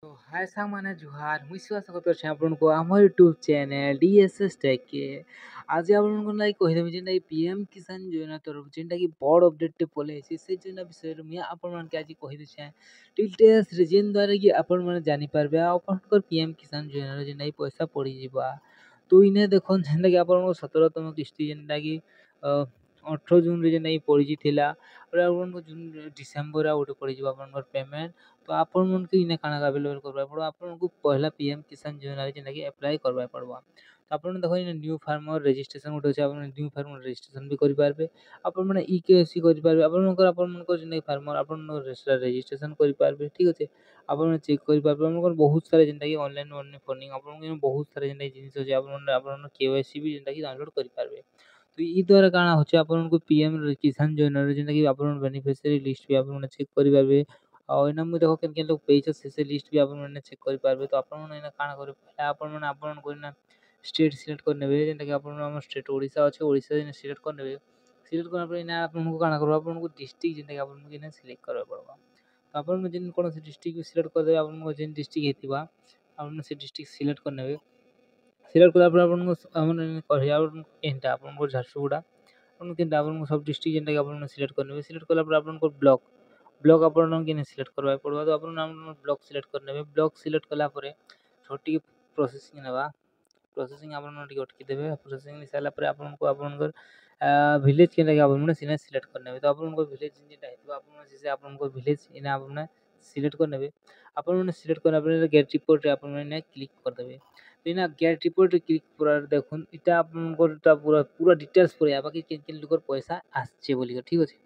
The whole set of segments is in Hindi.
तो हाय सामान्य जुहार मुझ स्वागत करछे आपनको हमर यूट्यूब चैनल डीएसएस टेक के आज आपनको लाई कहिदेबि जेनटा कि पीएम किसान योजना तरफ जेनटा कि बड़ अपडेट टे पले से जोना विषय में आपण मन के आज कहिदेछे डिटेल्स रे जेन द्वारा कि आपण मन जानि पारबे आपनकर पीएम किसान योजना रे जेनटा कि पैसा पड़ी जिबा तो इने देखन जेनटा कि आपण 17तम किस्ती जेनटा कि 18 जून रे जेनटा कि पड़ी जिथिला और आपण जून डिसेंबर आ गोटे पड़ी जिबा आपनकर पेमेंट तो आपण मन के इने काना अवेलेबल करबा पड़ो आपण को पहला पीएम किसान योजना रे जेनटा कि अप्लाई करबा पड़बा तो आपण देखो इन न्यू फार्मर रजिस्ट्रेशन गोटे छै आपण न्यू फार्मर रजिस्ट्रेशन भी करि पारबे आपण माने ईकेवाईसी करि पारबे आपण मन को जेनटा फार्मर आपण रजिस्ट्रेशन करि पारबे ठीक अछि आपण मन चेक करि पारबे आपण बहुत सारे जेनटा कि ऑनलाइन फंडिंग आपण को बहुत सारे जेनटा जिनिस अछि आपण केवाईसी भी जेनटा कि डाउनलोड करि पारबे तो ई द्वारा काना होचे आपण को पीएम किसान योजना रे जेनटा कि आपण बेनिफिशियरी लिस्ट भी आपण चेक करि पारबे और इना मु देखो केन लोग पेज से लिस्ट भी आपण माने चेक करि पारबे तो आपण माने इना काना करे पहले आपण माने आपण को इना स्टेट सिलेक्ट कर नेबे जेनटा कि आपण हमर स्टेट ओडिशा अछि ओडिशा इना सिलेक्ट कर नेबे सिलेक्ट करना पर इना आपण को काना करबा आपण को डिस्ट्रिक्ट जेनटा कि आपण को इना सिलेक्ट करबा पड़बा तो आपण में जेन कोन से डिस्ट्रिक्ट सिलेक्ट कर देबे आपण को जेन डिस्ट्रिक्ट हेतिबा आपण से डिस्ट्रिक्ट सिलेक्ट कर नेबे सिलेक्ट कला पर आपण को हमन कहिया केनटा आपण को झारसुगुड़ा आपण केनटा आपण को सब डिस्ट्रिक्ट जेनटा कि आपण सिलेक्ट कर नेबे सिलेक्ट कला पर आपण को ब्लॉक ब्लॉक आपण के सिलेक्ट करबा पड़बा तो आपण नाम ब्लॉक सिलेक्ट कर नेबे ब्लॉक सिलेक्ट कला परे छोटी प्रोसेसिंग नेबा प्रोसेसिंग आपण टिके अटकी देबे प्रोसेसिंग नि साला परे आपण को आपनकर विलेज के लगे आपण सिने सिलेक्ट कर नेबे तो आपण को विलेज जेटा हेतबा आपण जैसे आपण को विलेज इना आपण सिलेक्ट कर नेबे आपण सिलेक्ट करना परे गेट रिपोर्ट रे आपण क्लिक कर देबे तो इना गेट रिपोर्ट रे क्लिक पूरा देखुन इटा आपण को पूरा पूरा डिटेल्स पूरा बाकी केन लोकर पैसा आछे बोली ठीक अछि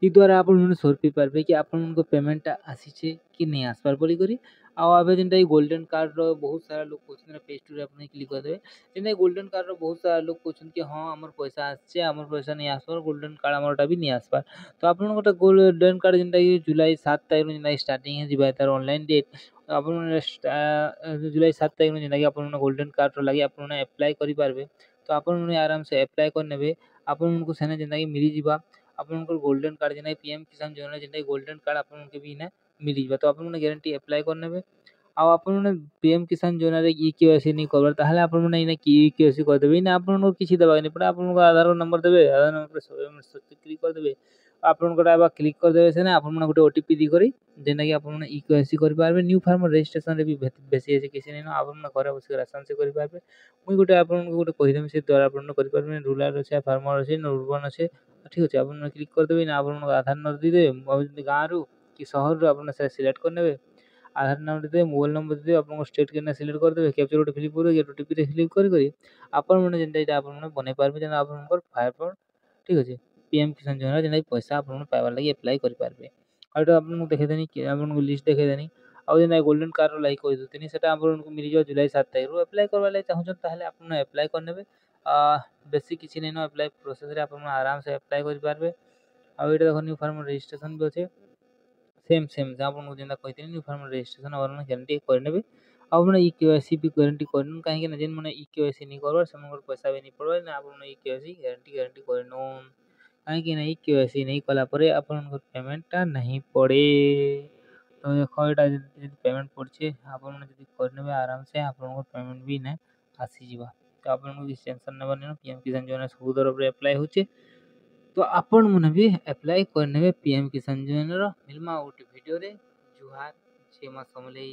ई द्वारा आपण सोरपी पारबे कि आपण को पेमेंट आसीचे कि नहीं आसपार बोली करी आ आबे जेनटा गोल्डन कार्ड रो बहुत सारा लोग क्वेश्चन पेज टू रे आपण क्लिक कर देबे जेने गोल्डन कार्ड रो बहुत सारा लोग क्वेश्चन कि हां हमर पैसा आछे हमर पैसा नहीं आसपार गोल्डन कार्ड हमरटा भी नहीं आसपार तो आपण गोटा गोल्डन कार्ड जेनटा जुलाई 7 तारिख जेनटा स्टार्टिंग है जिबा तार ऑनलाइन डेट आपण जुलाई 7 तारिख जेनटा आपण गोल्डन कार्ड रो लागि आपण अप्लाई करि पारबे तो आपण आराम से अप्लाई कर नेबे आपण को सेने जेनटा मिली जिबा आपण गोल्डन कार्ड जेना पीएम किसान योजना जेनटा गोल्डन कार्ड आपण के भी ना मिली जिबा तो आपण गारंटी अप्लाई कर नेबे आ आपण पीएम किसान योजना रे ईकेवाईसी नहीं करबा ताहले आपण ने इना की ईकेवाईसी कर देबे इना आपण किछि देबा नहीं पड़ा आपण आधार नंबर देबे आधार नंबर पे सब क्लिक कर देबे आपण को क्लिक कर देबे से ना आपण गोटे ओटीपी दी करी जेना कि आपण ईकेवाईसी कर पारबे न्यू फार्मर रजिस्ट्रेशन रे भी बेसी है किछि नहीं आपण घर बस आराम से कर पारबे मुई गोटे आपण को गोटे कहि देम से द्वारा आपण कर पारबे रूरल আছে फार्मर আছে अर्बन আছে ठीक अछि आपण क्लिक कर देबे ना आपण आधार नंबर दी देबे गाँ रु कि शहर रु आपण से सिलेक्ट कर नेबे आधार नंबर दे मोबाइल नंबर दे आपण स्टेट के सिलेक्ट कर देबे कैप्चर कोड फिल कर गेट ओटीपी रे फिल करी आपण माने जेनटा आपण बने पारबे जेना आपण फायर ठीक अछि पीएम किसान योजना जेना पैसा आपण पाइबार लागि अप्लाई करि पारबे आउटा आपण देखे देनी कि आपण लिस्ट देखे देनी आ जेना गोल्डन कार्ड लागि कहि दतनी सेटा आपण को मिली जो जुलाई 7 तारिख रो अप्लाई करबा लागि चाहू ताहले आपण अप्लाई कर नेबे बेसी किछि नै न अप्लाई प्रोसेस रे आपण आराम से अप्लाई करि पारबे आ एटा देखो न्यू फार्मर रजिस्ट्रेशन भी अछि सेम आपण को जेना कहितनी न्यू फार्मर रजिस्ट्रेशन और गारंटी कर नेबे आपण ई केवाईसी भी गारंटी करन काहे कि जेन माने ई केवाईसी नहीं करबा समगर पैसा भी नहीं पड़बा ना आपण ई केवाईसी गारंटी करनो काहे कि नहीं केवाईसी नहीं कला परे आपण को पेमेंट ता नहीं पड़े तो देखो एटा जे पेमेंट पड़छे आपण जदी करनेबे आराम से आपण को पेमेंट भी ना आसी जीवा तो आपण को टेंशन नेबा नै पीएम किसान योजना सब तरफ रे अप्लाई होचे तो आपण मन भी अप्लाई करनेबे पीएम किसान योजना रो मिलमा ओटी वीडियो रे जुहार छे मा समले।